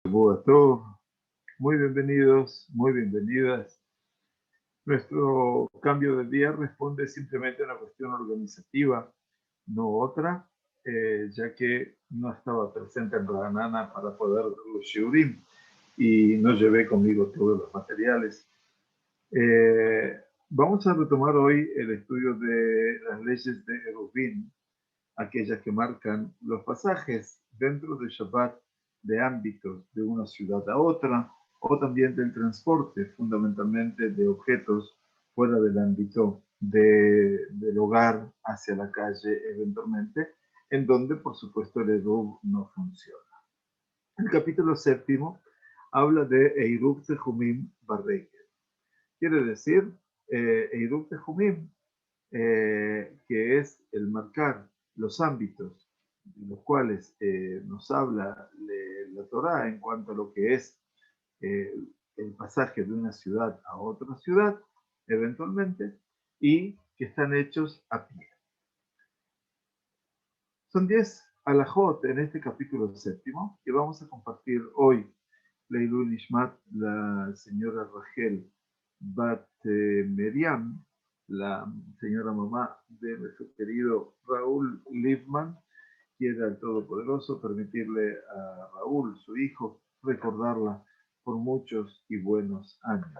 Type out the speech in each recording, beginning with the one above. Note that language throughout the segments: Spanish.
Buenas, muy bienvenidos, muy bienvenidas. Nuestro cambio de día responde simplemente a una cuestión organizativa, no otra, ya que no estaba presente en Ranana para poder ver los shiurim y no llevé conmigo todos los materiales. Vamos a retomar hoy el estudio de las leyes de Eruvin, aquellas que marcan los pasajes dentro de Shabbat de ámbitos de una ciudad a otra, o también del transporte, fundamentalmente de objetos fuera del ámbito del hogar hacia la calle eventualmente, en donde por supuesto el Eruv no funciona. El capítulo 7 habla de Eirub Tehumim Barrekel. Quiere decir, Eirub Tehumim, que es el marcar los ámbitos de los cuales nos habla la Torá en cuanto a lo que es el pasaje de una ciudad a otra ciudad, eventualmente, y que están hechos a pie. Son 10 alajot en este capítulo 7 que vamos a compartir hoy. Leilul Nishmat, la señora Rachel Bat Meriam, la señora mamá de nuestro querido Raúl Liebman, quiera el Todopoderoso permitirle a Raúl, su hijo, recordarla por muchos y buenos años.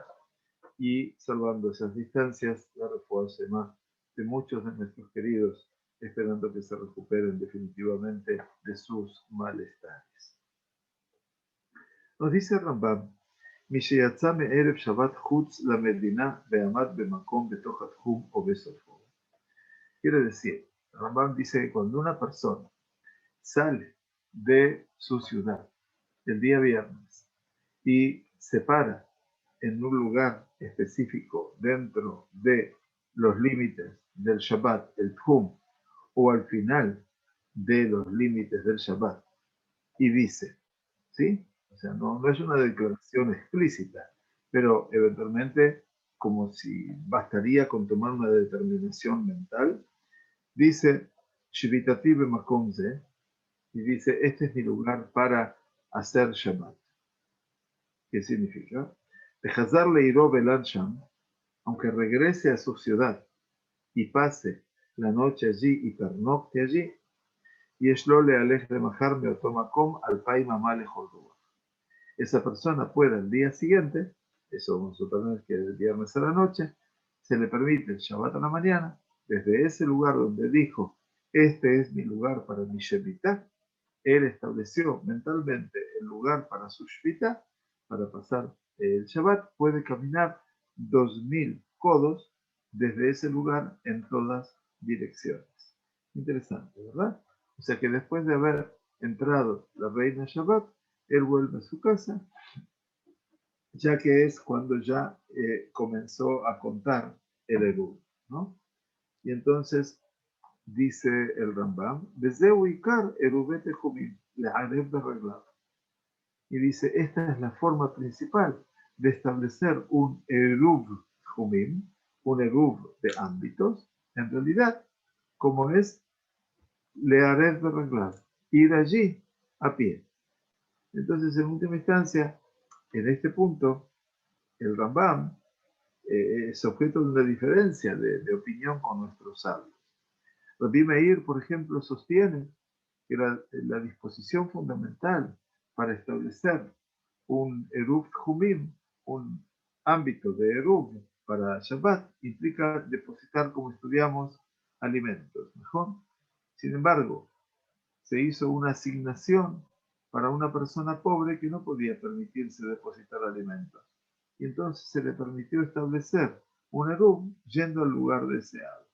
Y salvando esas distancias, la refuerce más de muchos de nuestros queridos, esperando que se recuperen definitivamente de sus malestares. Nos dice Rambam, משיצא מערב שבת חוץ למדינה ועמד במקום בתוך התחום או בסופו. Quiere decir, Rambam dice que cuando una persona sale de su ciudad el día viernes y se para en un lugar específico dentro de los límites del Shabbat, el Tchum, o al final de los límites del Shabbat, y dice, ¿sí? O sea, no es una declaración explícita, pero eventualmente, como si bastaría con tomar una determinación mental, dice, Shivitati b'makom ze, y dice, este es mi lugar para hacer Shabbat. ¿Qué significa? Dejazar leiró belan sham, aunque regrese a su ciudad y pase la noche allí y pernocte allí, y eslo le alej de majar me otomakom al pai mamá lejordúa. Esa persona pueda el día siguiente, eso vamos a suponer que el viernes a la noche, se le permite el Shabbat a la mañana, desde ese lugar donde dijo, este es mi lugar para mi Shemitah, él estableció mentalmente el lugar para su Shemitah, para pasar el Shabbat, puede caminar 2000 codos desde ese lugar en todas direcciones. Interesante, ¿verdad? O sea que después de haber entrado la reina Shabbat, él vuelve a su casa, ya que es cuando ya comenzó a contar el Eruv, ¿no? Y entonces dice el Rambam, y dice, esta es la forma principal de establecer un Eruv Jumim, un Eruv de ámbitos, en realidad, como es Learev Berreglav, ir allí a pie. Entonces, en última instancia, en este punto, el Rambam es objeto de una diferencia de opinión con nuestros sabios. Rabbi Meir, por ejemplo, sostiene que la disposición fundamental para establecer un Eruv Jumim, un ámbito de Eruv para Shabbat, implica depositar, como estudiamos, alimentos. ¿Mejor? Sin embargo, se hizo una asignación para una persona pobre que no podía permitirse depositar alimentos. Y entonces se le permitió establecer un Eruv yendo al lugar deseado.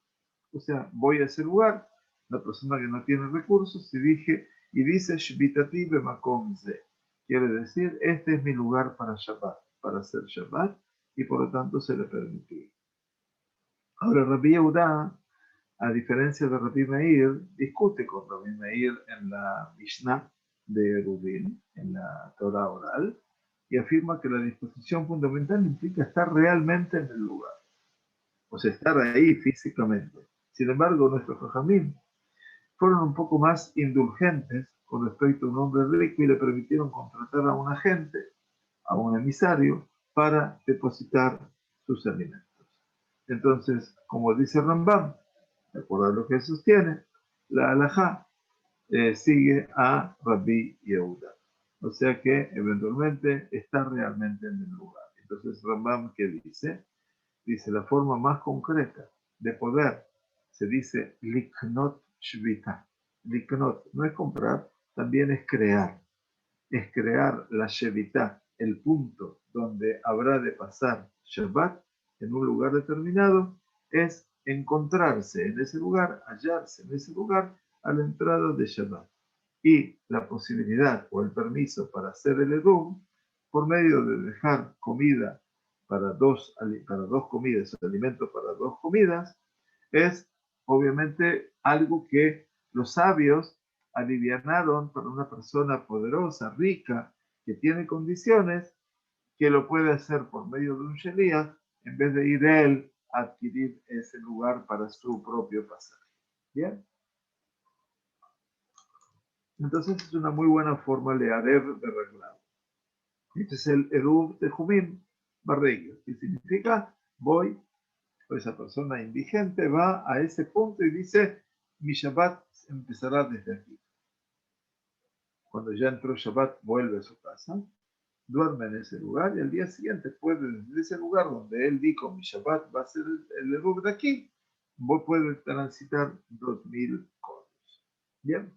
O sea, voy a ese lugar, la persona que no tiene recursos, y dice, Shvitati b'makom ze. Quiere decir, este es mi lugar para Shabbat, para hacer Shabbat, y por lo tanto se le permitió. Ahora, Rabbi Yehuda, a diferencia de Rabbi Meir, discute con Rabbi Meir en la Mishnah de Eruvin, en la Torah oral, y afirma que la disposición fundamental implica estar realmente en el lugar, o sea, estar ahí físicamente. Sin embargo, nuestros jajamim fueron un poco más indulgentes con respecto a un hombre rico y le permitieron contratar a un agente, a un emisario, para depositar sus alimentos. Entonces, como dice Rambam, de acuerdo a lo que sostiene, la halajá sigue a Rabbi Yehuda. O sea que eventualmente está realmente en el lugar. Entonces Rambam, ¿qué dice? Dice la forma más concreta de poder, se dice liknot shvita. Liknot no es comprar, también es crear. Es crear la shevitá, el punto donde habrá de pasar Shabbat en un lugar determinado, es encontrarse en ese lugar, hallarse en ese lugar a la entrada de Shabbat. Y la posibilidad o el permiso para hacer el eruv por medio de dejar comida para dos comidas, alimento para dos comidas, es obviamente algo que los sabios alivianaron para una persona poderosa, rica, que tiene condiciones, que lo puede hacer por medio de un sheliach, en vez de ir él a adquirir ese lugar para su propio pasaje. ¿Bien? Entonces es una muy buena forma de arreglar. Este es el Eruv de Jumim Barregio, que significa voy, o esa persona indigente va a ese punto y dice, mi Shabbat empezará desde aquí. Cuando ya entró Shabbat, vuelve a su casa, duerme en ese lugar y al día siguiente puede, desde ese lugar donde él dijo, mi Shabbat va a ser el Eruv de aquí, puede transitar 2000 codos. Bien.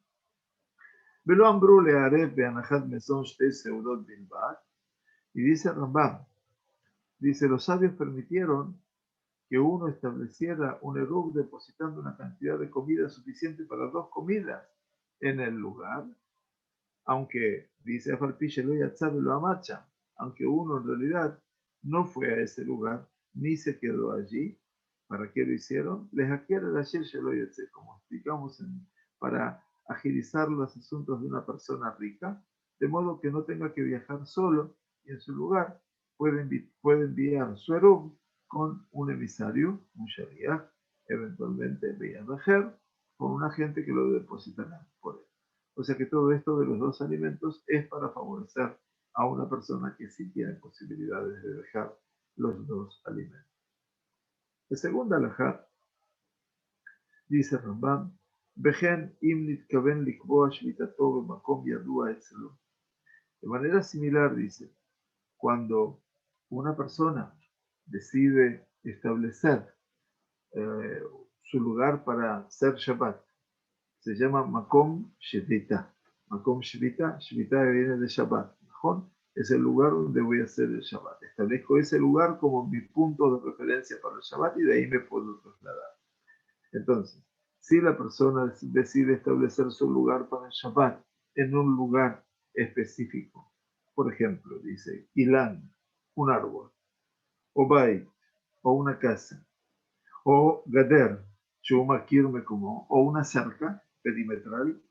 ולא אמרו לערב בהנחת מזון שתי סעודות בלבד, y dice Rambam, dice, los sabios permitieron que uno estableciera un eruv depositando una cantidad de comida suficiente para dos comidas en el lugar, aunque, dice aunque uno en realidad no fue a ese lugar, ni se quedó allí. ¿Para qué lo hicieron? Les adquiere la como explicamos, para agilizar los asuntos de una persona rica, de modo que no tenga que viajar solo y en su lugar puede enviar su eruv con un emisario, un shaliach, eventualmente Beyabajer, con un agente que lo depositará por él. O sea que todo esto de los dos alimentos es para favorecer a una persona que sí tiene posibilidades de dejar los dos alimentos. La segunda halajá, dice Rambam, Behen im nitkaven likboa shvitato b'makom yadua etzelo. De manera similar, dice, cuando una persona decide establecer su lugar para hacer Shabbat, se llama Makom Shvita. Makom Shvita, Shvita viene de Shabbat. Es el lugar donde voy a hacer el Shabbat. Establezco ese lugar como mi punto de referencia para el Shabbat y de ahí me puedo trasladar. Entonces, si la persona decide establecer su lugar para el Shabbat en un lugar específico, por ejemplo, dice Ilan, un árbol, o Bait, o una casa, o Gader, Shumakirme como, o una cerca perimetral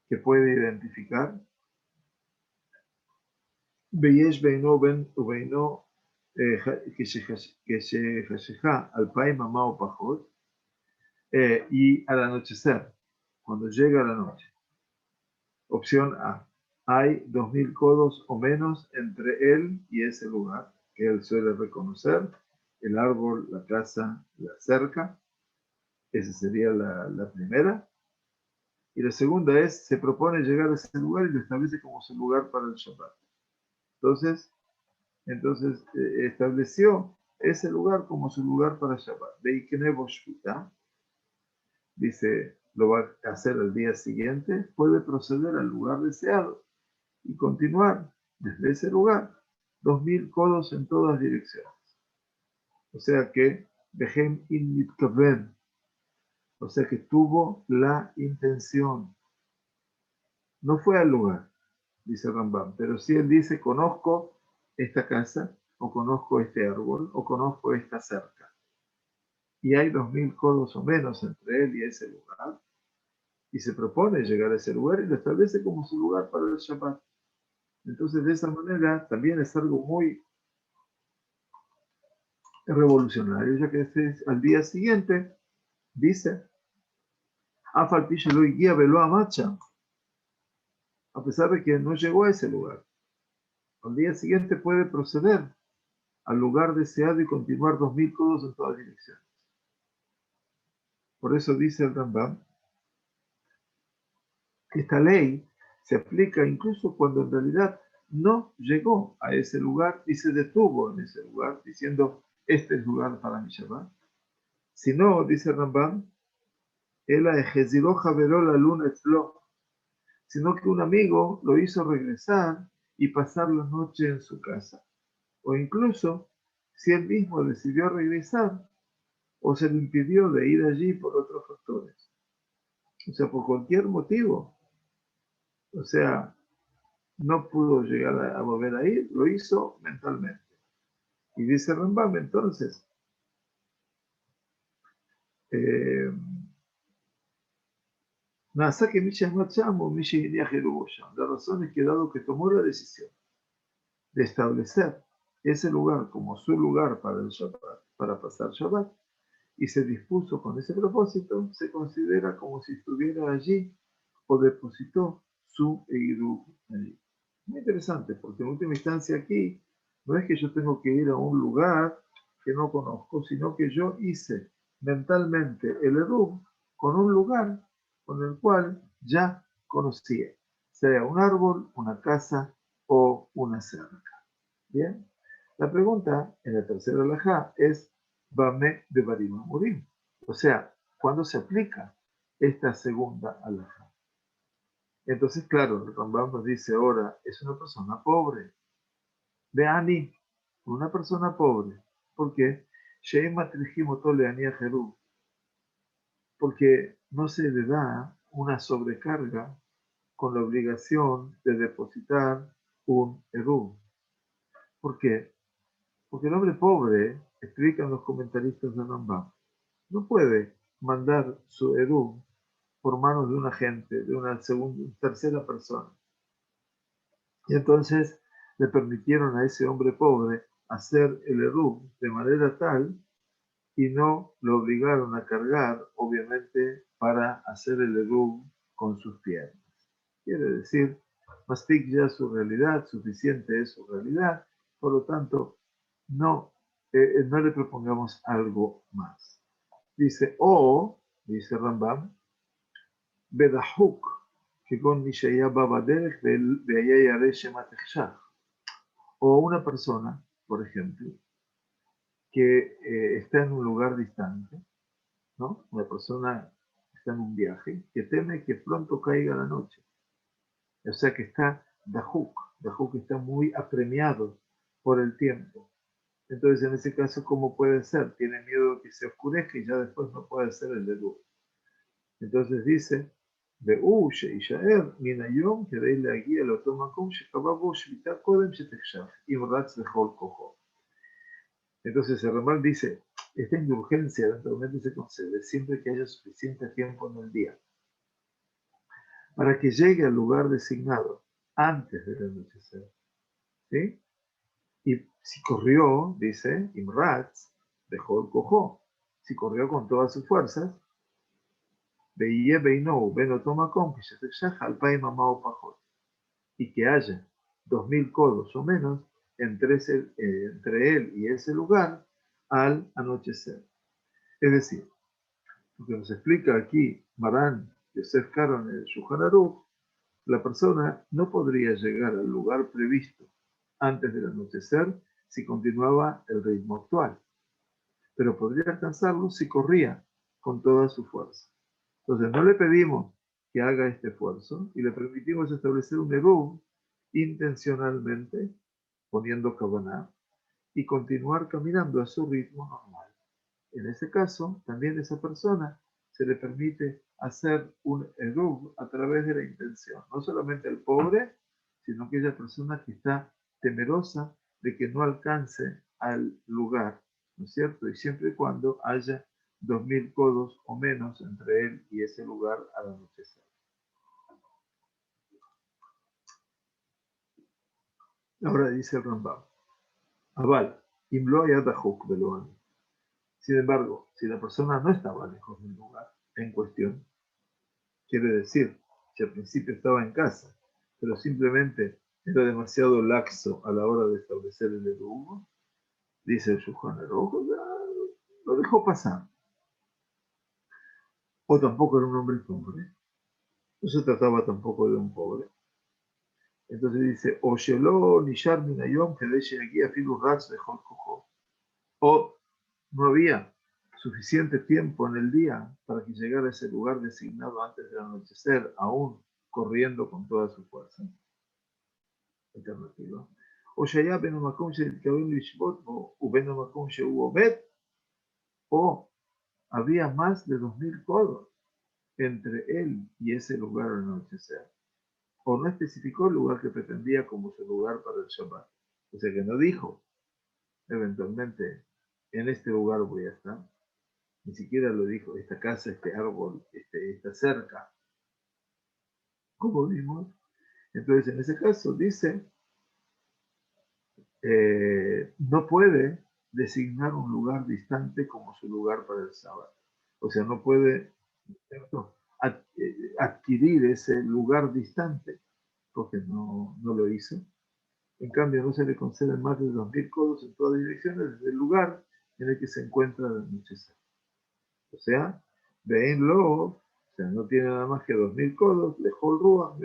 que puede identificar, Beyesh Beino Ben Ubeino Keshehasheja al Pai Mamá o Pajot, y al anochecer, cuando llega la noche. Opción A. Hay 2000 codos o menos entre él y ese lugar que él suele reconocer, el árbol, la casa, la cerca. Esa sería la primera. Y la segunda es, se propone llegar a ese lugar y lo establece como su lugar para el Shabbat. Entonces estableció ese lugar como su lugar para Shabbat. De Ikenebo Shvita, dice, lo va a hacer al día siguiente, puede proceder al lugar deseado y continuar desde ese lugar 2000 codos en todas direcciones. O sea que, Behem in mitkaven, o sea que tuvo la intención. No fue al lugar, dice Rambam, pero si él dice, conozco esta casa, o conozco este árbol, o conozco esta cerca, y hay 2000 codos o menos entre él y ese lugar, y se propone llegar a ese lugar y lo establece como su lugar para el Shabbat. Entonces, de esa manera, también es algo muy revolucionario, ya que al día siguiente dice, Afal Pisheloi Guía Velo Amacha, a pesar de que no llegó a ese lugar. Al día siguiente puede proceder al lugar deseado y continuar 2000 codos en todas direcciones. Por eso dice el Rambam, que esta ley se aplica incluso cuando en realidad no llegó a ese lugar y se detuvo en ese lugar, diciendo, este es el lugar para mi Shabbat. Si no, dice el Rambam, Ela ejeziró javeró la luna etzlo, sino que un amigo lo hizo regresar y pasar la noche en su casa. O incluso, si él mismo decidió regresar, o se le impidió de ir allí por otros factores. O sea, por cualquier motivo. O sea, no pudo llegar a volver a ir, lo hizo mentalmente. Y dice Rambam, entonces, Nasa que Misha Machamo, Misha la razón es que dado que tomó la decisión de establecer ese lugar como su lugar para el Shabbat, para pasar Shabbat, y se dispuso con ese propósito, se considera como si estuviera allí o depositó su Eiruv allí. Muy interesante, porque en última instancia aquí no es que yo tengo que ir a un lugar que no conozco, sino que yo hice mentalmente el Eiruv con un lugar con el cual ya conocía, sea un árbol, una casa o una cerca. Bien, la pregunta en la tercera alajá es Bame de Barim Amurim. O sea, ¿cuándo se aplica esta segunda alajá? Entonces, claro, el Rambam nos dice ahora, es una persona pobre. De Ani, una persona pobre. ¿Por qué? Porque no se le da una sobrecarga con la obligación de depositar un Eruv. ¿Por qué? Porque el hombre pobre, explican los comentaristas de Rambam, no puede mandar su Eruv por manos de un agente, de una segunda, tercera persona. Y entonces le permitieron a ese hombre pobre hacer el Eruv de manera tal y no lo obligaron a cargar, obviamente, para hacer el Eruv con sus piernas. Quiere decir, mastic ya su realidad, suficiente es su realidad, por lo tanto, no le propongamos algo más. Dice, o, dice Rambam, Bedahuk, que con Mishaya Babaderech veía o una persona, por ejemplo, que está en un lugar distante, ¿no? Una persona está en un viaje, que teme que pronto caiga la noche. O sea que está Dahuk está muy apremiado por el tiempo. Entonces, en ese caso, ¿cómo puede ser? Tiene miedo de que se oscurezca y ya después no puede ser el de luz. Entonces dice, entonces el Ramal dice, esta indulgencia eventualmente se concede siempre que haya suficiente tiempo en el día para que llegue al lugar designado antes del anochecer. ¿Sí? Y si corrió, dice, Imratz, dejó el cojo. Si corrió con todas sus fuerzas, veía Beinou, Beno Tomacom, que se te al país mamá pajot. Y que haya 2000 codos o menos entre él y ese lugar al anochecer. Es decir, lo que nos explica aquí Marán Yosef Karo en el Shulchan Aruch, la persona no podría llegar al lugar previsto antes del anochecer si continuaba el ritmo actual, pero podría alcanzarlo si corría con toda su fuerza. Entonces no le pedimos que haga este esfuerzo y le permitimos establecer un eruv intencionalmente, poniendo kavaná, y continuar caminando a su ritmo normal. En ese caso, también a esa persona se le permite hacer un eruv a través de la intención. No solamente al pobre, sino aquella persona que está temerosa de que no alcance al lugar, ¿no es cierto? Y siempre y cuando haya 2000 codos o menos entre él y ese lugar al anochecer. Ahora dice el Rambam, Aval, imlo yadahuk beloan. Sin embargo, si la persona no estaba lejos del lugar en cuestión, quiere decir, si al principio estaba en casa pero simplemente era demasiado laxo a la hora de establecer el erugo, dice el Shulchan Aruch, lo dejó pasar. O tampoco era un hombre pobre, no se trataba tampoco de un pobre. Entonces dice, Oshelo nishar minayom kedesh aquí afilu ras lejol kojo. O no había suficiente tiempo en el día para que llegara a ese lugar designado antes del anochecer, aún corriendo con toda su fuerza. Alternativa. O שהיה בין המקום שהתכוון לשבות בו ובין המקום שהוא עובד, o había más de 2000 codos entre él y ese lugar al anochecer. O no especificó el lugar que pretendía como su lugar para el Shabbat. O sea que no dijo, eventualmente, en este lugar voy a estar. Ni siquiera lo dijo, esta casa, este árbol, esta cerca. ¿Cómo vimos? Entonces, en ese caso, dice, no puede designar un lugar distante como su lugar para el sábado. O sea, no puede, ¿cierto?, adquirir ese lugar distante, porque no lo hizo. En cambio, no se le conceden más de 2000 codos en todas direcciones desde el lugar en el que se encuentra el anochecer. O sea, o sea, no tiene nada más que 2000 codos, lejol rúa,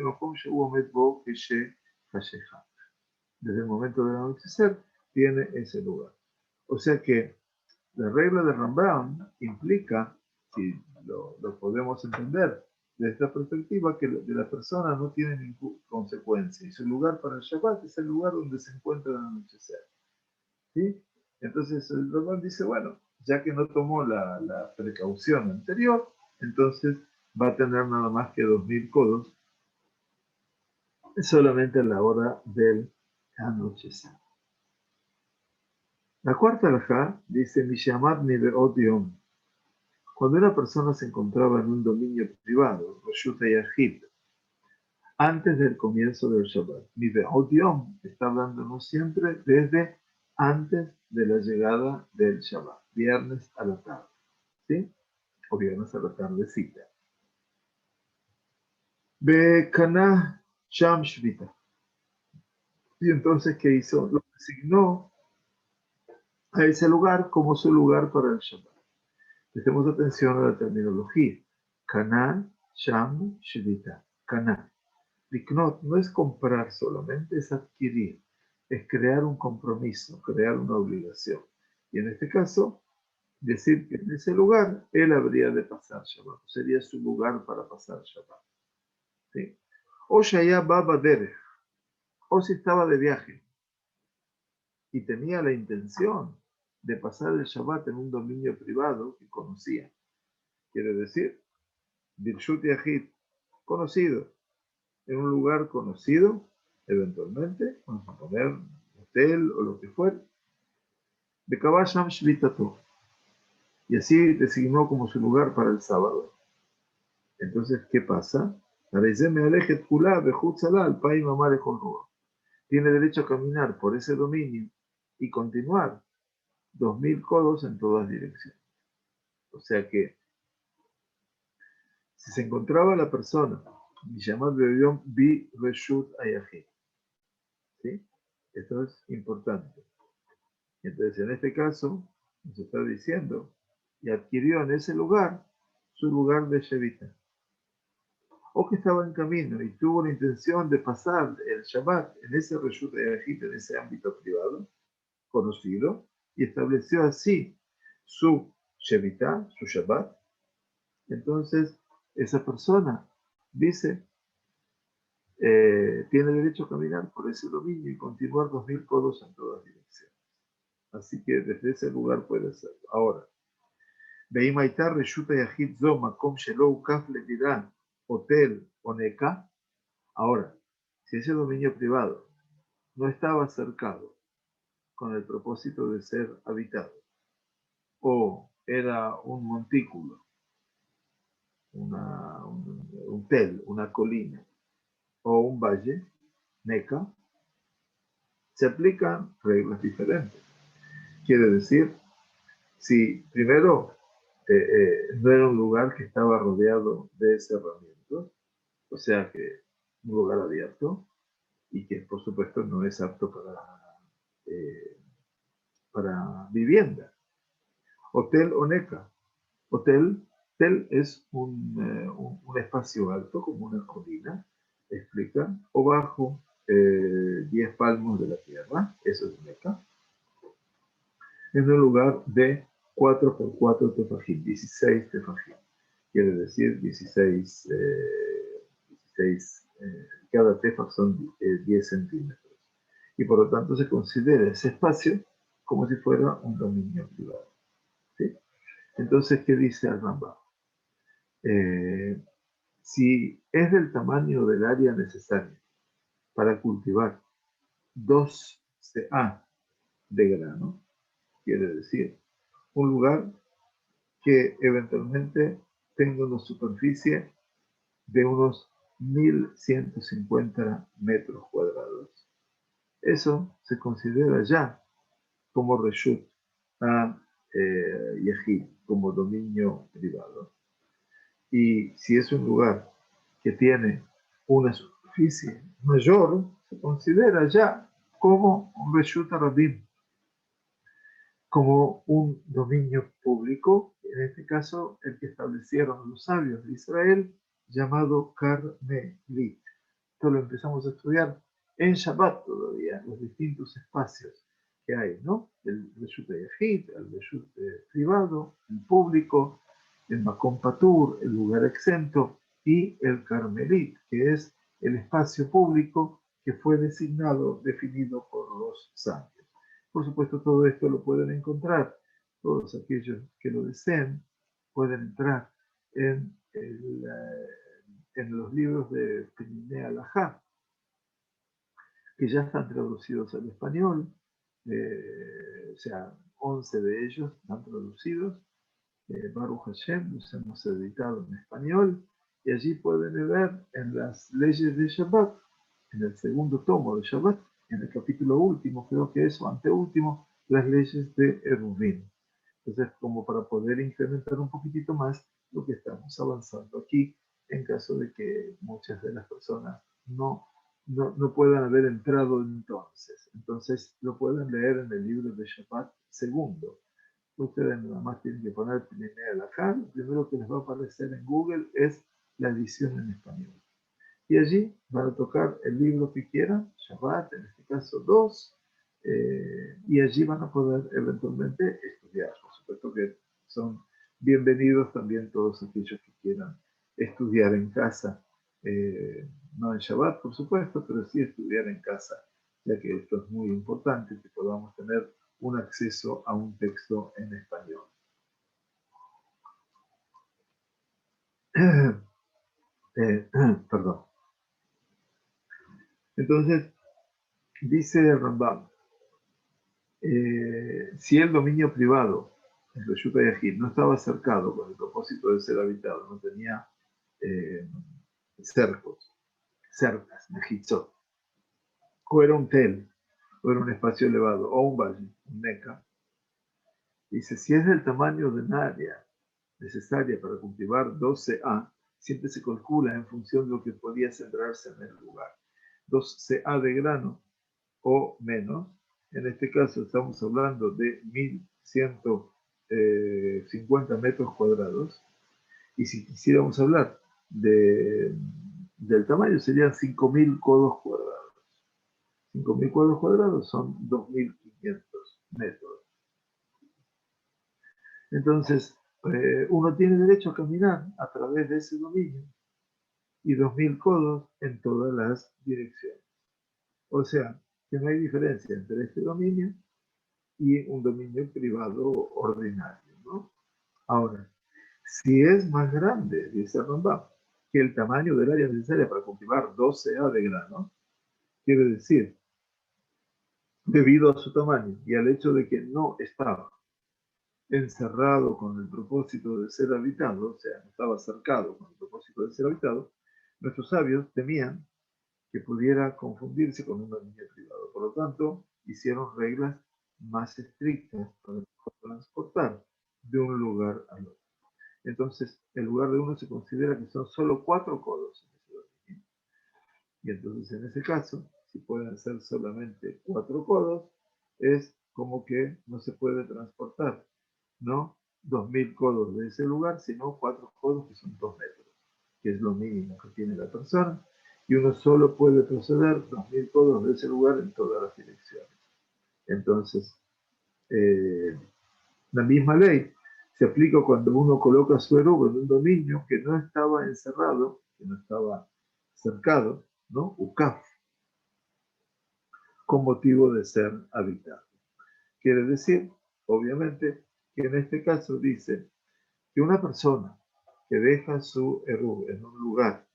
desde el momento del anochecer, tiene ese lugar. O sea que la regla de Rambam implica, si lo podemos entender desde esta perspectiva, que de la persona no tiene ninguna consecuencia. Y su lugar para el Shabbat es el lugar donde se encuentra el anochecer. ¿Sí? Entonces el Rambam dice, bueno, ya que no tomó la precaución anterior, entonces va a tener nada más que 2000 codos solamente a la hora del anochecer. La cuarta alajá dice, Mishamad Niveot Yom. Cuando una persona se encontraba en un dominio privado, Roshut Yahid, antes del comienzo del Shabbat. Niveot Yom está hablándonos siempre desde antes de la llegada del Shabbat, viernes a la tarde, ¿sí? O viernes a la tardecita. Bekana Sham Shvita. Y entonces, ¿qué hizo? Lo designó a ese lugar como su lugar para el Shabbat. Prestemos atención a la terminología. Kana, Sham, Shvita. Kana. Liknot no es comprar solamente, es adquirir. Es crear un compromiso, crear una obligación. Y en este caso, decir que en ese lugar él habría de pasar Shabbat. Sería su lugar para pasar Shabbat. ¿Sí? O Shaya Baba Derech. O si estaba de viaje y tenía la intención de pasar el Shabbat en un dominio privado que conocía. Quiere decir, Birshut Yahid, conocido, en un lugar conocido, eventualmente, vamos a poner hotel o lo que fuera, de Kabasham Shvitato, y así designó como su lugar para el sábado. Entonces, ¿qué pasa? Tiene derecho a caminar por ese dominio y continuar 2000 codos en todas direcciones. O sea que, si se encontraba la persona, llamado Bi Reshut Ayahid, ¿sí? Esto es importante. Entonces, en este caso, nos está diciendo, y adquirió en ese lugar su lugar de Shevita. O que estaba en camino y tuvo la intención de pasar el Shabbat en ese Reshut Ayahid, en ese ámbito privado, conocido, y estableció así su Shevita, su Shabbat. Entonces, esa persona dice, tiene derecho a caminar por ese dominio y continuar 2000 codos en todas direcciones. Así que desde ese lugar puede hacerlo. Ahora, ואם הייתה רשות היחיד זו מקום שלא הוקף לדירה, hotel o neca, ahora, si ese dominio privado no estaba cercado con el propósito de ser habitado, o era un montículo, un tel, una colina, o un valle, neca, se aplican reglas diferentes. Quiere decir, si primero no era un lugar que estaba rodeado de cerramientos, o sea que un lugar abierto y que por supuesto no es apto para vivienda. Hotel o neca. Hotel es un espacio alto, como una colina, explica, o bajo 10 palmos de la tierra, eso es neca, en un lugar de 4 por 4 tefajim, 16 tefajim. Quiere decir 16, cada tefaj son 10 centímetros. Y por lo tanto se considera ese espacio como si fuera un dominio privado. ¿Sí? Entonces, ¿qué dice el Rambam? Si es del tamaño del área necesaria para cultivar 2 CA de grano, quiere decir, un lugar que eventualmente tenga una superficie de unos 1.150 metros cuadrados. Eso se considera ya como reshut a Yehid, como dominio privado. Y si es un lugar que tiene una superficie mayor, se considera ya como un reshut rabim, como un dominio público, en este caso el que establecieron los sabios de Israel, llamado Carmelit. Esto lo empezamos a estudiar en Shabbat todavía, los distintos espacios que hay, ¿no? El reshut yahid, el reshut privado, el público, el Makom Patur, el lugar exento, y el Carmelit, que es el espacio público que fue definido por los sabios. Por supuesto, todo esto lo pueden encontrar. Todos aquellos que lo deseen pueden entrar en, en los libros de Peninei Halajá, que ya están traducidos al español. O sea, 11 de ellos están traducidos. Baruch Hashem, los hemos editado en español. Y allí pueden ver en las leyes de Shabbat, en el segundo tomo de Shabbat, en el capítulo último, creo que es, o anteúltimo, las leyes de Eruvin. Entonces, como para poder incrementar un poquitito más lo que estamos avanzando aquí, en caso de que muchas de las personas no puedan haber entrado entonces. Entonces, lo pueden leer en el libro de Shabbat segundo. Ustedes nada más tienen que poner Peninei Halajá. Lo primero que les va a aparecer en Google es la edición en español. Y allí van a tocar el libro que quieran, Shabbat, en este caso 2, y allí van a poder eventualmente estudiar. Por supuesto que son bienvenidos también todos aquellos que quieran estudiar en casa, no en Shabbat, por supuesto, pero sí estudiar en casa, ya que esto es muy importante, que podamos tener un acceso a un texto en español. Perdón. Entonces, dice el Rambam, si el dominio privado, el Reshut Yahid, no estaba cercado con el propósito de ser habitado, no tenía cercas, mejitzot, o era un tel, o era un espacio elevado, o un valle, un neca, dice, si es del tamaño de un área necesaria para cultivar 12A, siempre se calcula en función de lo que podía sembrarse en el lugar. 2CA de grano o menos. En este caso estamos hablando de 1.150 metros cuadrados. Y si quisiéramos hablar del tamaño, serían 5.000 codos cuadrados. 5.000 codos cuadrados son 2.500 metros. Entonces, uno tiene derecho a caminar a través de ese dominio y 2.000 codos en todas las direcciones. O sea, que no hay diferencia entre este dominio y un dominio privado ordinario, ¿no? Ahora, si es más grande, dice Rambam, que el tamaño del área necesaria para cultivar 12A de grano, quiere decir, debido a su tamaño y al hecho de que no estaba encerrado con el propósito de ser habitado, o sea, no estaba cercado con el propósito de ser habitado, nuestros sabios temían que pudiera confundirse con un dominio privado. Por lo tanto, hicieron reglas más estrictas para transportar de un lugar al otro. Entonces, el lugar de uno se considera que son solo 4 codos en ese dominio. Y entonces en ese caso, si pueden ser solamente 4 codos, es como que no se puede transportar, ¿no? 2000 codos de ese lugar, sino 4 codos que son 2 metros, que es lo mínimo que tiene la persona, y uno solo puede proceder 2000 codos de ese lugar en todas las direcciones. Entonces, la misma ley se aplica cuando uno coloca su eruv en un dominio que no estaba encerrado, que no estaba cercado, ¿no? Ukaf, con motivo de ser habitado. Quiere decir, obviamente, que en este caso dice que una persona que deja su eruv en un lugar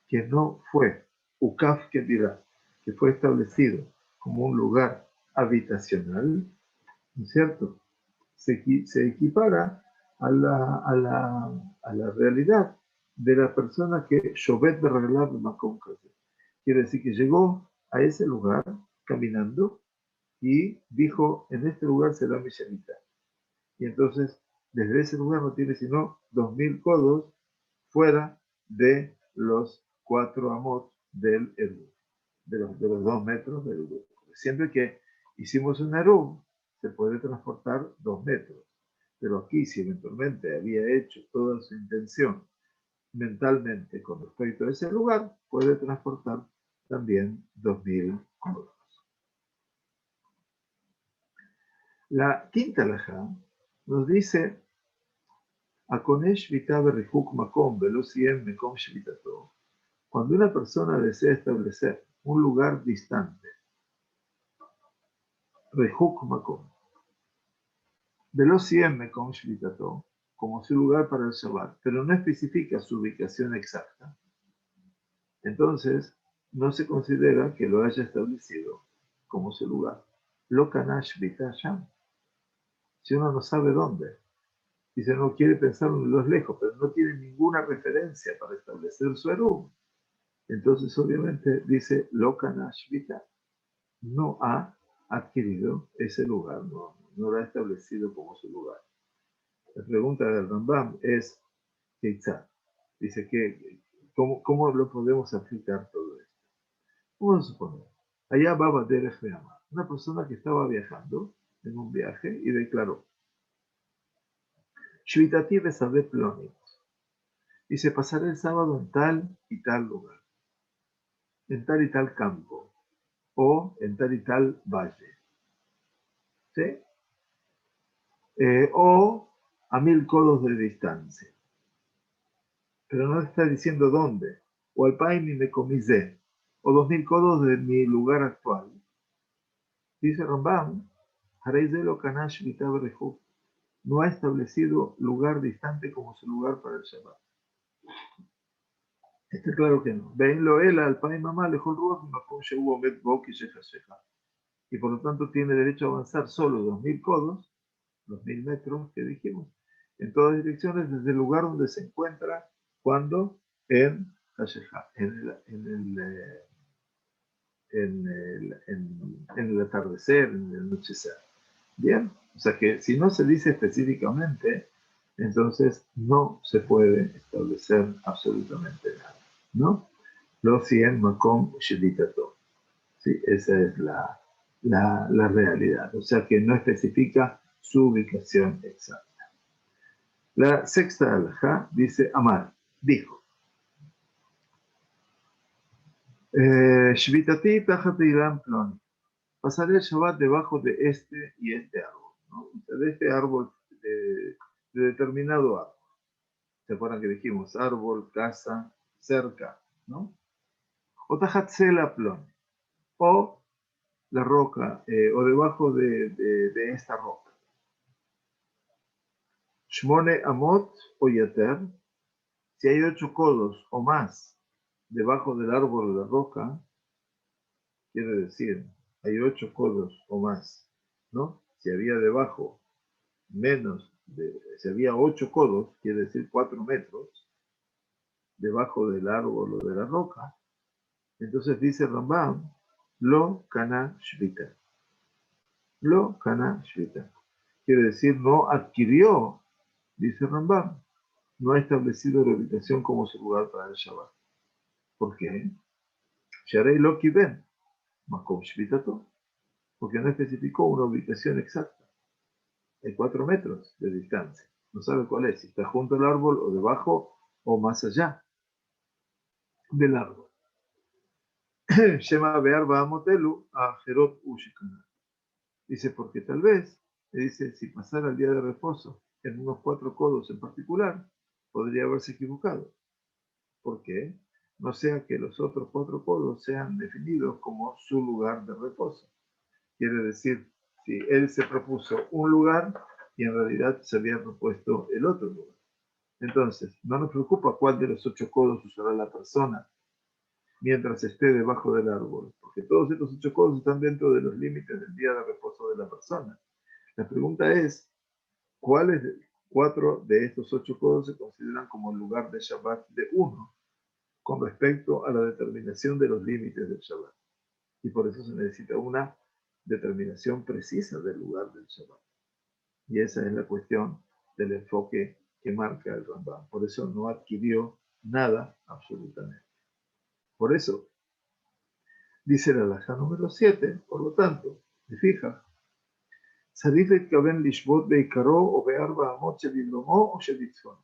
que no fue Ukaf, que dirá, que fue establecido como un lugar habitacional, ¿no es cierto? Se equipara a la realidad de la persona que Shovet Berrelab Makom Kaze. Quiere decir que llegó a ese lugar caminando y dijo, en este lugar será mi Shemitah. Y entonces, desde ese lugar no tiene sino 2000 codos fuera de los 4 amot del Eruv, de los 2 metros del Eruv. Siempre que hicimos un Eruv, se puede transportar 2 metros. Pero aquí, si eventualmente había hecho toda su intención mentalmente con respecto a ese lugar, puede transportar también 2000 codos. La quinta alajá nos dice Akonesh vita berihuk makom velo siem mekom shvitato. Cuando una persona desea establecer un lugar distante, rehuk makom, velo siem mekom shvitato, como su lugar para el Shabbat, pero no especifica su ubicación exacta, entonces no se considera que lo haya establecido como su lugar. Lo kanash vita sham. Si uno no sabe dónde, dice no quiere pensar en los lejos, pero no tiene ninguna referencia para establecer su eruv. Entonces, obviamente, dice Lokana Shvita, no ha adquirido ese lugar, no lo ha establecido como su lugar. La pregunta del Rambam es, dice que, ¿cómo lo podemos aplicar todo esto? Vamos a suponer, allá Baba Derech Beama, una persona que estaba viajando en un viaje y declaró, Shvitati Besade Ploni, dice, pasaré el sábado en tal y tal lugar, en tal y tal campo, o en tal y tal valle. ¿Sí? O a 1000 codos de distancia. Pero no está diciendo dónde. O al paini de comizé. O 2000 codos de mi lugar actual. Dice Rambam, Hareizelo Kanash Vitab Rehu. No ha establecido lugar distante como su lugar para el Shabbat. Está claro que no. Ven lo el al pain mamá lejos ruach makom shehu omed boki shecha shecha. Y por lo tanto tiene derecho a avanzar solo 2000 codos, 2000 metros que dijimos, en todas direcciones desde el lugar donde se encuentra cuando en Hasheja, en el atardecer, en el anochecer. Bien, o sea que si no se dice específicamente, entonces no se puede establecer absolutamente nada, ¿no? Lo 100 makom sheditato. Sí, esa es la realidad, o sea que no especifica su ubicación exacta. La sexta alajá dice, Amar, dijo, Shvitati tajat ilan ploni, pasaré el Shabbat debajo de este y este árbol, ¿no? De este árbol, de determinado árbol. ¿Se acuerdan que dijimos árbol, casa, cerca, ¿no? O tajat sela ploni, o la roca, o debajo de esta roca. Shmone amot o yater, si hay 8 codos o más debajo del árbol o de la roca, quiere decir, hay 8 codos o más, ¿no? Si había debajo si había 8 codos, quiere decir 4 metros, debajo del árbol o de la roca, entonces dice Rambam, lo kana shvita. Lo kana shvita. Quiere decir, no adquirió, dice Rambam, no ha establecido la ubicación como su lugar para el Shabbat. ¿Por qué? Sharei lo kiven, makom shvitato, porque no especificó una ubicación exacta. Hay 4 metros de distancia. No sabe cuál es, si está junto al árbol o debajo o más allá del árbol. Shema be'ar ba'amotelu a Jerot ushikana. Dice, porque tal vez, dice, si pasara el día de reposo en unos 4 codos en particular, podría haberse equivocado. ¿Por qué? No sea que los otros 4 codos sean definidos como su lugar de reposo. Quiere decir, si él se propuso un lugar y en realidad se había propuesto el otro lugar. Entonces, no nos preocupa cuál de los 8 codos usará la persona mientras esté debajo del árbol, porque todos estos 8 codos están dentro de los límites del día de reposo de la persona. La pregunta es, ¿cuáles 4 de estos 8 codos se consideran como el lugar de Shabbat de uno con respecto a la determinación de los límites del Shabbat? Y por eso se necesita una determinación precisa del lugar del Shabbat. Y esa es la cuestión del enfoque que marca el Rambam. Por eso no adquirió nada absolutamente. Por eso, dice la halajá número 7, por lo tanto, se fija, צריך להתכוון לשבות בעיקרו או בארבע אמות שבדרומו o שבצפון.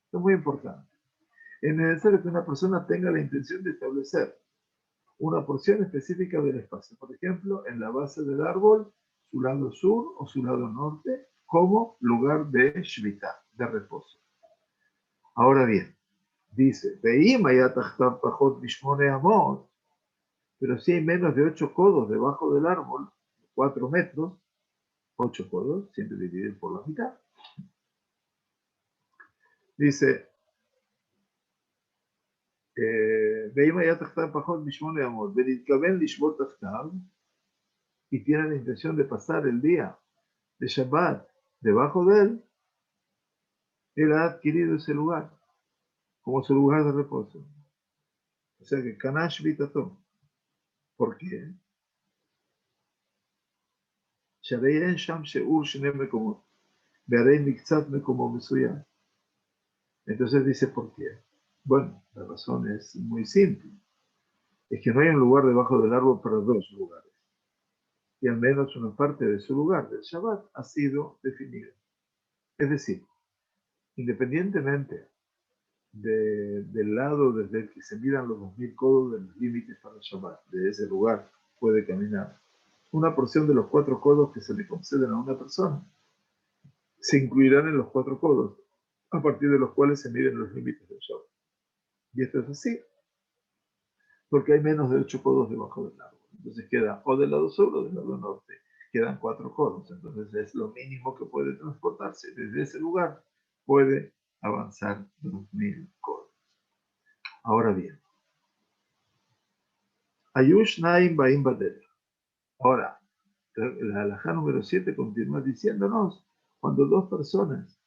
Esto es muy importante. Es necesario que una persona tenga la intención de establecer una porción específica del espacio. Por ejemplo, en la base del árbol, su lado sur o su lado norte, como lugar de shvita, de reposo. Ahora bien, dice, veim ya tachtav pajot bishmone amot, pero si hay menos de 8 codos debajo del árbol, 4 metros, 8 codos, siempre dividido por la mitad. Dice, veim ya tachtav pajot bishmone amot, venitkaven lishbot tachtav, y tiene la intención de pasar el día de Shabbat debajo de él ha adquirido ese lugar como su lugar de reposo. O sea que Kanash Vitato. ¿Por qué? Shareyen Sham Sheur Shinem Mekomot. Vearei Mikzat Mekomo Mesuya. Entonces dice, ¿por qué? Bueno, la razón es muy simple. Es que no hay un lugar debajo del árbol para 2 lugares. Y al menos una parte de su lugar del Shabbat ha sido definida. Es decir, independientemente del lado desde el que se miran los 2000 codos de los límites para el Shabbat, de ese lugar puede caminar una porción de los 4 codos que se le conceden a una persona. Se incluirán en los 4 codos, a partir de los cuales se miden los límites del Shabbat. Y esto es así, porque hay menos de 8 codos debajo del árbol. Entonces queda o del lado sur o del lado norte. Quedan 4 codos, entonces es lo mínimo que puede transportarse. Desde ese lugar puede avanzar 2000 codos. Ahora bien, Ayush Naim Baim Bader. Ahora, la halajá número 7 continúa diciéndonos, cuando 2 personas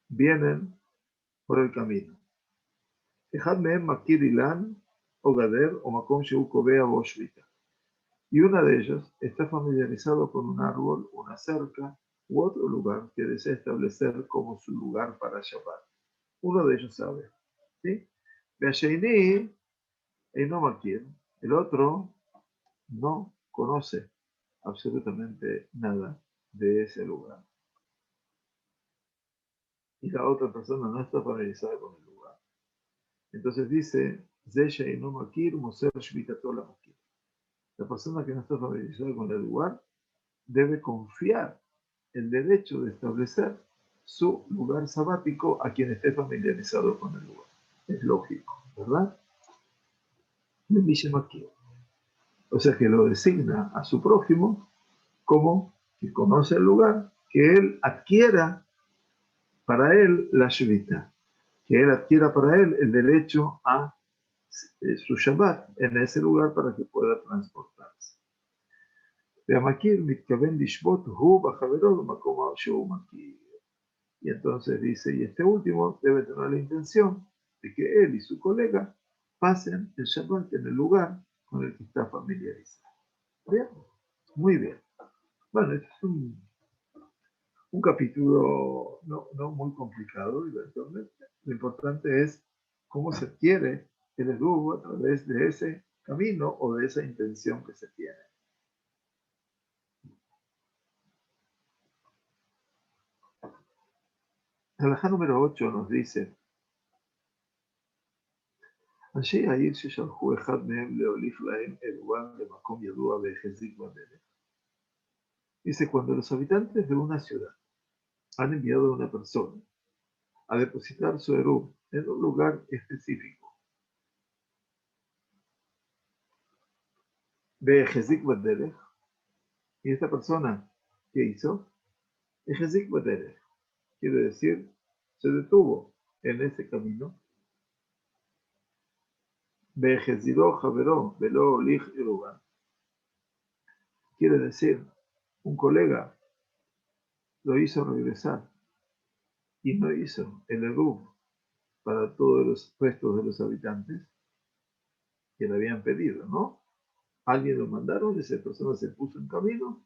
vienen por el camino. אחד מהם מכיר אילן o gader o makom שהוא קובע בו שביתה. Y una de ellas está familiarizado con un árbol, una cerca u otro lugar que desea establecer como su lugar para Shabbat. Uno de ellos sabe. ¿Sí? והשני אינו מכיר. El otro no conoce absolutamente nada de ese lugar. Y la otra persona no está familiarizada con el lugar. Entonces dice, la persona que no está familiarizada con el lugar debe confiar el derecho de establecer su lugar sabático a quien esté familiarizado con el lugar. Es lógico, ¿verdad? O sea que lo designa a su prójimo como que conoce el lugar, que él adquiera para él la shvita, que él adquiera para él el derecho a su Shabbat en ese lugar para que pueda transportarse. Y entonces dice, y este último debe tener la intención de que él y su colega pasen el Shabbat en el lugar con el que está familiarizado. ¿Bien? Muy bien. Bueno, este es un capítulo no muy complicado, eventualmente. Lo importante es cómo se adquiere el edugo a través de ese camino o de esa intención que se tiene. El halajá número 8 nos dice, אנשי העיר ששלחו אחד מהם להוליך להם ערוה למקום ידוע והחזיק בדרך. Dice, cuando los habitantes de una ciudad han enviado a una persona a depositar su erú en un lugar específico, והחזיק בדרך, y esta persona, ¿qué hizo? החזיק בדרך, quiere decir, se detuvo en ese camino, והחזירו חברו ולא הוליך ערוה, quiere decir, un colega lo hizo regresar y no hizo el erú para todos los restos de los habitantes que le habían pedido, ¿no? Alguien lo mandaron, esa persona se puso en camino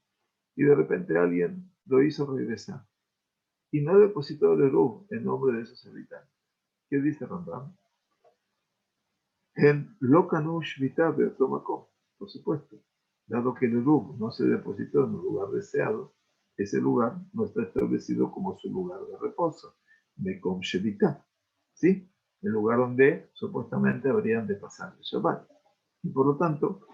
y de repente alguien lo hizo regresar y no depositó el erú en nombre de esos habitantes. ¿Qué dice Rambam? En Lokanu Shvita Beotomako, por supuesto, dado que el erú no se depositó en un lugar deseado, ese lugar no está establecido como su lugar de reposo, Mekom Shvita, ¿sí? El lugar donde supuestamente habrían de pasar el Shabbat. Y por lo tanto,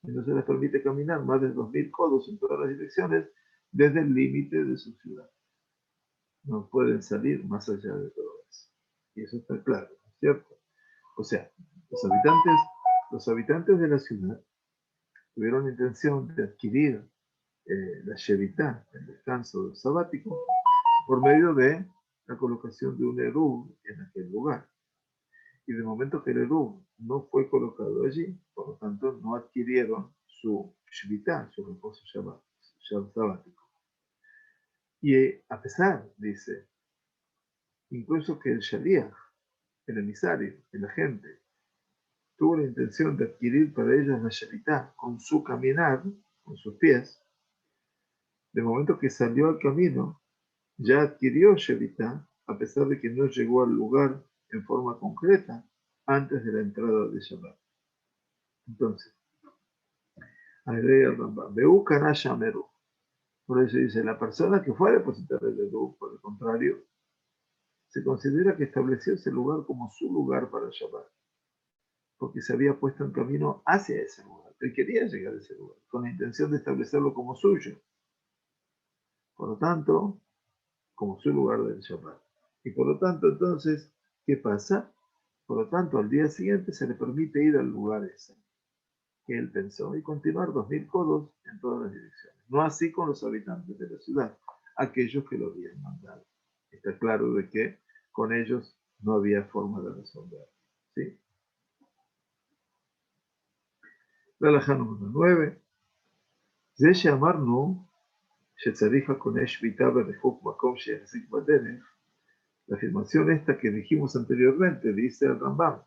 no se les permite caminar más de 2000 codos en todas las direcciones desde el límite de su ciudad. No pueden salir más allá de todo eso. Y eso está claro, ¿no es cierto? O sea, los habitantes de la ciudad tuvieron la intención de adquirir la Shevitá, el descanso sabático, por medio de la colocación de un eruv en aquel lugar. Y de momento que el eruv no fue colocado allí, por lo tanto no adquirieron su Shevitá, su reposo sabático. Y a pesar, dice, incluso que el Shaliach, el emisario, el agente, tuvo la intención de adquirir para ellos la Shevitá con su caminar, con sus pies, de momento que salió al camino, ya adquirió Shevitá, a pesar de que no llegó al lugar en forma concreta antes de la entrada de Shabbat. Entonces, agrega el Rambam, Be'u Kana Shameru. Por eso dice, la persona que fue a depositar el Eruv, por el contrario, se considera que estableció ese lugar como su lugar para Shabbat, porque se había puesto en camino hacia ese lugar. Él quería llegar a ese lugar, con la intención de establecerlo como suyo. Por lo tanto, como su lugar del Shabbat. Y por lo tanto, entonces, ¿qué pasa? Por lo tanto, al día siguiente se le permite ir al lugar ese que él pensó y continuar 2000 codos en todas las direcciones. No así con los habitantes de la ciudad, aquellos que lo habían mandado. Está claro de que con ellos no había forma de resolver. ¿Sí? La halajá número 9. זה שאמרנו שצריך הקונה שביתה בריחוק מקום שיחזיק בדרך, la afirmación esta que dijimos anteriormente, dice el Rambam,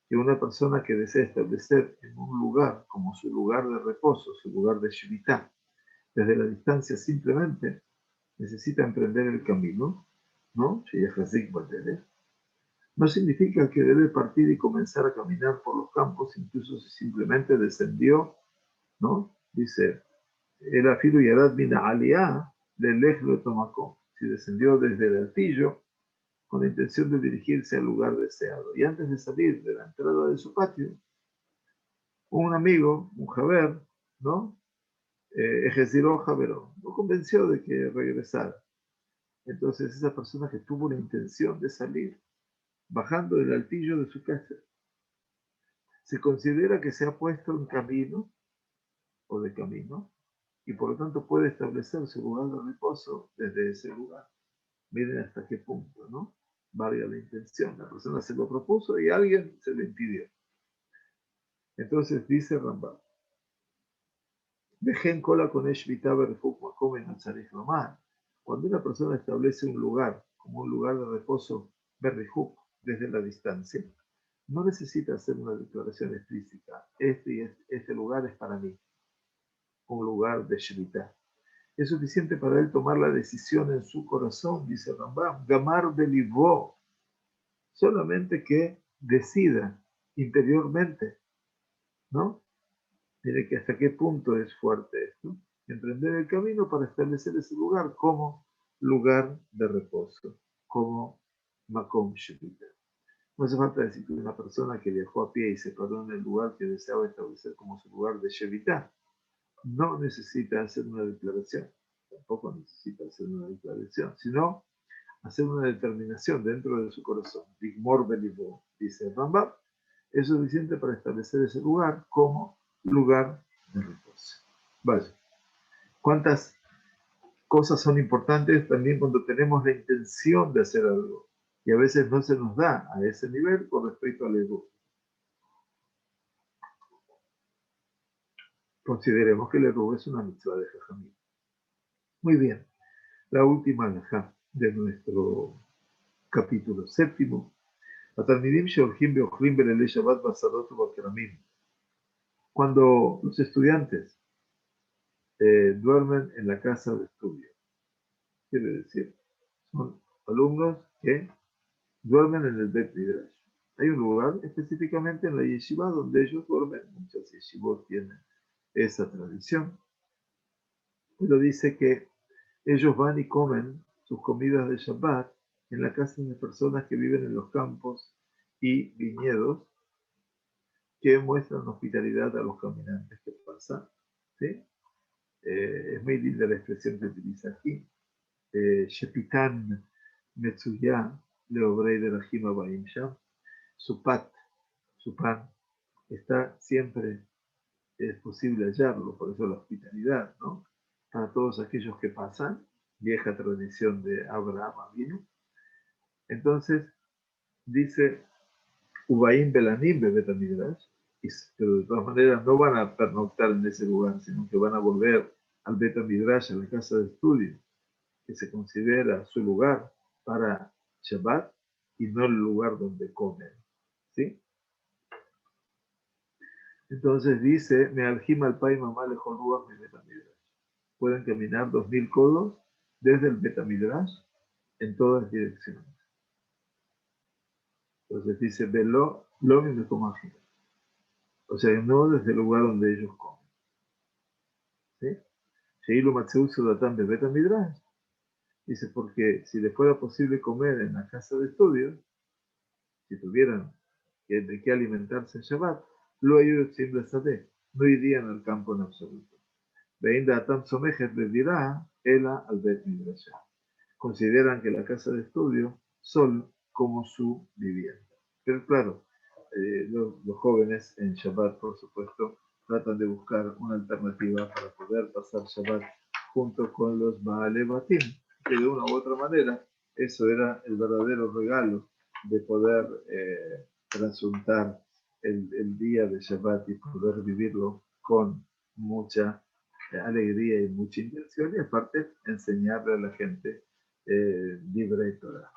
que una persona que desea establecer en un lugar como su lugar de reposo, su lugar de shvitá, desde la distancia simplemente necesita emprender el camino, ¿no? No significa que debe partir y comenzar a caminar por los campos, incluso si simplemente descendió, ¿no? Dice, el afilu yarad min aliyah lelech lo tomacó. Si descendió desde el altillo, con la intención de dirigirse al lugar deseado. Y antes de salir de la entrada de su patio, un amigo, un jaber, ¿no? Ejerció jaberó, lo convenció de que regresara. Entonces esa persona que tuvo la intención de salir, bajando del altillo de su casa, se considera que se ha puesto en camino o de camino y por lo tanto puede establecer su lugar de reposo desde ese lugar. Miren hasta qué punto, ¿no? Valga la intención. La persona se lo propuso y alguien se lo impidió. Entonces dice Rambam, dejen cola con Eshvita Berfuk Makomen Nazarech Román. Cuando una persona establece un lugar como un lugar de reposo Berrijuk desde la distancia, no necesita hacer una declaración explícita. Este lugar es para mí, un lugar de Shvita. Es suficiente para él tomar la decisión en su corazón, dice Rambam, Gamar belivó, solamente que decida interiormente, ¿no? Mire que hasta qué punto es fuerte esto. Emprender el camino para establecer ese lugar como lugar de reposo, como Makom Shevita. No hace falta decir que una persona que viajó a pie y se paró en el lugar que deseaba establecer como su lugar de Shevita, no necesita hacer una declaración, tampoco necesita hacer una declaración, sino hacer una determinación dentro de su corazón. Digmor Belibo, dice Rambam, es suficiente para establecer ese lugar como lugar de reposo. Vaya, ¿cuántas cosas son importantes también cuando tenemos la intención de hacer algo? Y a veces no se nos da a ese nivel con respecto al ego. Consideremos que el ego es una mitzvah de Jajamín. Muy bien, la última alajá de nuestro capítulo séptimo. Cuando los estudiantes duermen en la casa de estudio, quiere decir, son alumnos que duermen en el Bet Midrash. Hay un lugar específicamente en la yeshiva donde ellos duermen. Muchas yeshivot tienen esa tradición. Pero dice que ellos van y comen sus comidas de Shabbat en la casa de personas que viven en los campos y viñedos que muestran hospitalidad a los caminantes que pasan. ¿Sí? Es muy linda la expresión que utiliza aquí. Shepitan Metsuya Leobrei de la Jima Baimsha. Su pan, está siempre, es posible hallarlo, por eso la hospitalidad, ¿no? Para todos aquellos que pasan, vieja tradición de Abraham vino. Entonces, dice, Ubaim Belanim Bebetamidrash, pero de todas maneras no van a pernoctar en ese lugar, sino que van a volver al Betamidrash, a la casa de estudio, que se considera su lugar para Shabbat y no el lugar donde comen. ¿Sí? Entonces dice, me aljima al pai mamá lejolúa mi Betamidrash. Pueden caminar 2000 codos desde el Betamidrash en todas direcciones. Entonces dice, velo, lo mi mekomajina. O sea, no desde el lugar donde ellos comen. ¿Sí? Sheilu Matseu Sudatan de Betamidrash. Dice, porque si les fuera posible comer en la casa de estudio, si tuvieran de qué alimentarse en Shabbat, lo ayudan sin Sade, no irían al campo en absoluto. Veinda Atam Somejet les dirá, Ela al Bet Midrash. Consideran que la casa de estudio son como su vivienda. Pero claro, los jóvenes en Shabbat, por supuesto, tratan de buscar una alternativa para poder pasar Shabbat junto con los Baale Batim, que de una u otra manera eso era el verdadero regalo de poder transuntar el día de Shabbat y poder vivirlo con mucha alegría y mucha intención, y aparte enseñarle a la gente libre y Torah.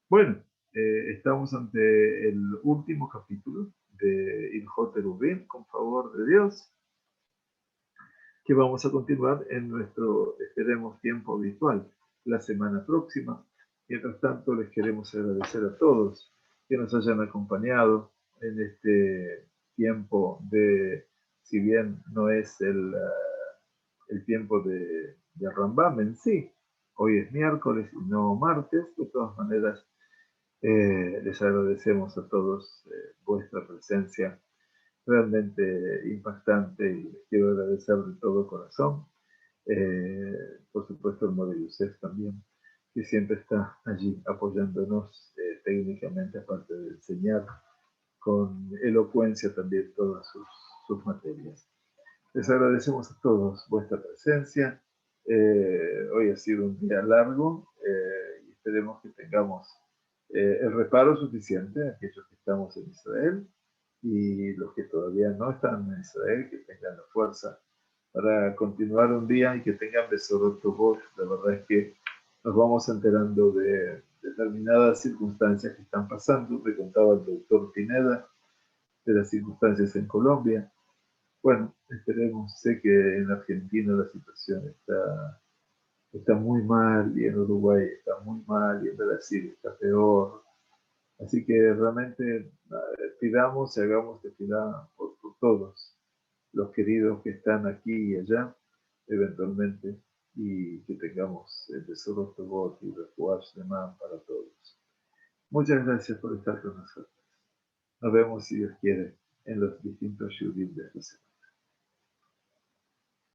Bueno, estamos ante el último capítulo de Ilhot Eruvin, con favor de Dios, que vamos a continuar en nuestro, esperemos, tiempo habitual la semana próxima. Mientras tanto, les queremos agradecer a todos que nos hayan acompañado en este tiempo de, si bien no es el tiempo de Rambam en sí, hoy es miércoles y no martes, de todas maneras, les agradecemos a todos vuestra presencia realmente impactante y les quiero agradecer de todo corazón. Por supuesto, el Mori Yusef también, que siempre está allí apoyándonos técnicamente, aparte de enseñar con elocuencia también todas sus materias. Les agradecemos a todos vuestra presencia. Hoy ha sido un día largo y esperemos que tengamos el reparo suficiente, aquellos que estamos en Israel y los que todavía no están en Israel, que tengan la fuerza para continuar un día y que tengan Besorot Tovot. La verdad es que nos vamos enterando de determinadas circunstancias que están pasando. Me contaba el doctor Pineda de las circunstancias en Colombia. Bueno, esperemos. Sé que en Argentina la situación está está muy mal, y en Uruguay está muy mal, y en Brasil está peor. Así que realmente pidamos y hagamos de pilar por todos los queridos que están aquí y allá, eventualmente, y que tengamos el tesoro de voz y refugiar para todos. Muchas gracias por estar con nosotros. Nos vemos, si Dios quiere, en los distintos shurim de esta semana.